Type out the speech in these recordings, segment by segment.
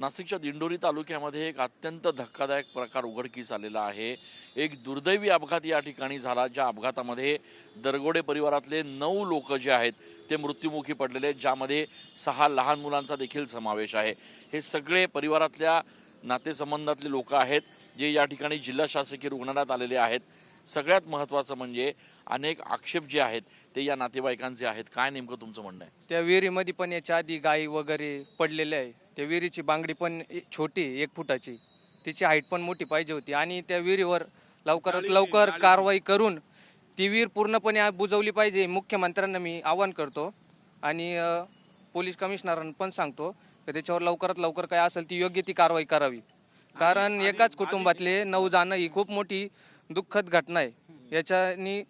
नाशिकच्या दिंडोरी तालुक्यामध्ये एक अत्यंत धक्कादायक प्रकार उघडकीस आलेला आहे। एक दुर्दैवी अपघात या ठिकाणी झाला, ज्या अपघातामध्ये दरगोडे परिवारातले 9 लोक जे आहेत ते मृत्युमुखी पडलेले आहेत, ज्यामध्ये 6 लहान मुलांचा देखील समावेश आहे। हे सगळे परिवारातल्या नातेसंबंधातले लोक आहेत जे या ठिकाणी जिल्हा शासकीय रुग्णालयात आलेले आहेत। सगळ्यात महत्त्वाचं म्हणजे अनेक आक्षेप जे आहेत ते या नातेवाईकांचे आहेत। काय नेमकं तुमचं म्हणणं आहे? त्या विहिरीमध्ये पण याच्या आधी गाई वगैरे पडलेले आहे। त्या विहिरीची बांगडी पण छोटी 1 फुटाची, तिची हाईट पण मोठी पाहिजे होती आणि त्या विहिरीवर लवकरात लवकर कारवाई करून ती विहीर पूर्णपणे बुजवली पाहिजे। मुख्यमंत्र्यांना मी आवाहन करतो आणि पोलीस कमिशनरांना पण सांगतो की त्याच्यावर लवकरात लवकर काय असेल ती योग्य ती कारवाई करावी। कारण एकाच कुटुंबातले 9 जाणं ही खूप मोठी दुःखद घटना आहे। याच्यानी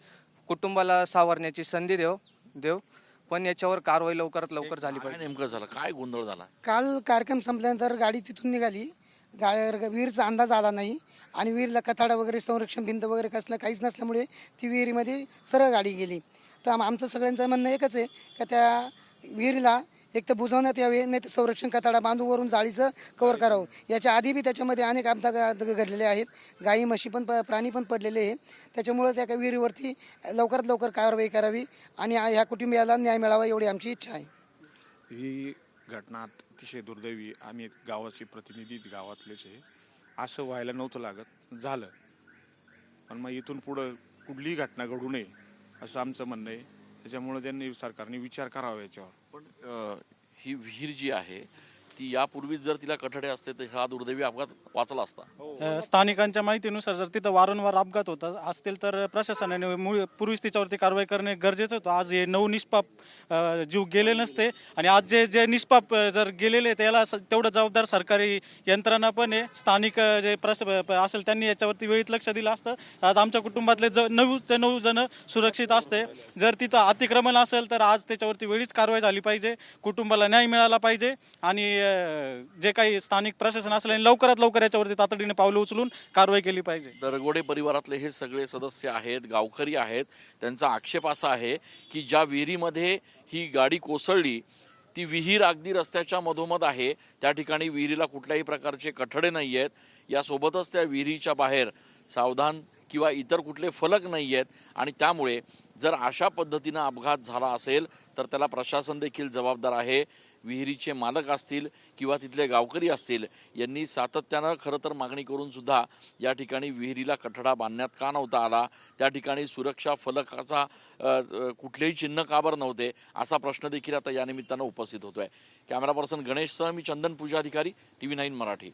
कुटुंबाला सावरण्याची संधी देव पण याच्यावर कारवाई लवकरात लवकर झाली पाहिजे। नेमकं झालं काय, गोंधळ झाला? काल कार्यक्रम संपल्यानंतर गाडी तिथून निघाली, विहीरचा अंदाज आला नाही आणि विहीरला कथाडा वगैरे संरक्षण भिंत वगैरे कसलं काहीच नसल्यामुळे ती विहिरीमध्ये सरळ गाडी गेली। तर आमचं सगळ्यांचं म्हणणं एकच आहे का त्या विहिरीला एक तर बुजवण्यात यावे, नाही तर संरक्षण कथाडा बांधून वरून जाळीचं कव्हर करावं। याच्या आधी बी त्याच्यामध्ये अनेक अपघात घडलेले आहेत, गाई म्हशी पण प्राणी पण पडलेले आहे। त्याच्यामुळे त्या विहिरीवरती लवकरात लवकर कारवाई करावी आणि ह्या कुटुंबियाला न्याय मिळावा एवढी आमची इच्छा आहे। ही घटना अतिशय दुर्दैवी, आम्ही गावाचे प्रतिनिधी गावातलेच आहे, असं व्हायला नव्हतं लागत, झालं। पण मग इथून पुढं कुठलीही घटना घडू नये असं आमचं म्हणणं आहे। त्याच्यामुळे त्यांनी सरकारने विचार करावा याच्यावर। पण ही विहीर जी आहे ती यापूर्वीच जर तिला कठडे असते तर हा दुर्दैवी अपघात वाचला असता। स्थानिकांच्या माहितीनुसार जर तिथं वारंवार अपघात होत असतील तर प्रशासनाने पूर्वीच तिच्यावरती कारवाई करणे गरजेचं होतं। आज हे 9 निष्पाप जीव गेले नसते आणि आज जे निष्पाप जर गेलेले त्याला तेवढं जबाबदार सरकारी यंत्रणा पण आहे। स्थानिक जे असेल त्यांनी याच्यावरती वेळीत लक्ष दिलं असतं, आज आमच्या कुटुंबातले 9 जण सुरक्षित असते। जर तिथं अतिक्रमण असेल तर आज त्याच्यावरती वेळीच कारवाई झाली पाहिजे, कुटुंबाला न्याय मिळाला पाहिजे आणि जे काही स्थानिक प्रशासन असेल लवकरात लवकर याच्यावरती तातडीने पावलं उचलून कारवाई केली पाहिजे। दरगोडे परिवारातले हे सगळे सदस्य आहेत, गावकरी आहेत, त्यांचा आक्षेप असा आहे की ज्या विहिरीमध्ये ही गाडी कोसळली ती विहीर अगदी रस्त्याच्या मधोमध आहे, त्या ठिकाणी विहिरीला कुठल्याही प्रकारचे कठडे नाही आहेत। यासोबतच त्या विहिरीच्या बाहेर सावधान किंवा इतर कुठले फलक नाही आहेत आणि त्यामुळे जर अशा पद्धतीनं अपघात झाला असेल तर त्याला प्रशासन देखील जबाबदार आहे। विहिरीचे मालक असतील किंवा तिथले गावकरी असतील यांनी सातत्यानं खरं तर मागणी करून सुद्धा या ठिकाणी विहिरीला कठडा बांधण्यात का नव्हता आला, त्या ठिकाणी सुरक्षा फलकाचा कुठलेही चिन्ह का बरं नव्हते, असा प्रश्न देखील आता या निमित्तानं उपस्थित होतोय। कॅमेरा पर्सन गणेशसह मी चंदन पूजाधिकारी, TV9 मराठी।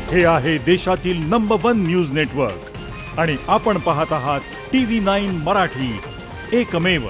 हे आहे देशातील नंबर 1 न्यूज नेटवर्क आणि आपण पाहत आहात TV9 मराठी, एकमेव।